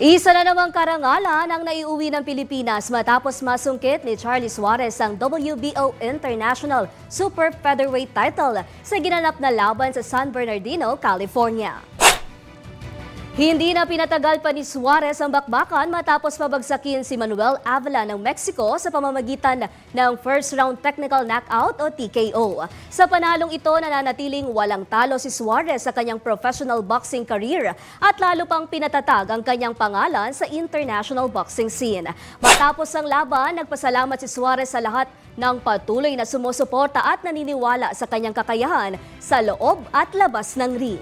Isa na namang karangalan ang naiuwi ng Pilipinas matapos masungkit ni Charlie Suarez ang WBO International Super Featherweight title sa ginanap na laban sa San Bernardino, California. Hindi na pinatagal pa ni Suarez ang bakbakan matapos mabagsakin si Manuel Avila ng Mexico sa pamamagitan ng first round technical knockout o TKO. Sa panalong ito, nananatiling walang talo si Suarez sa kanyang professional boxing career at lalo pang pinatatag ang kanyang pangalan sa international boxing scene. Matapos ang laban, nagpasalamat si Suarez sa lahat ng patuloy na sumusuporta at naniniwala sa kanyang kakayahan sa loob at labas ng ring.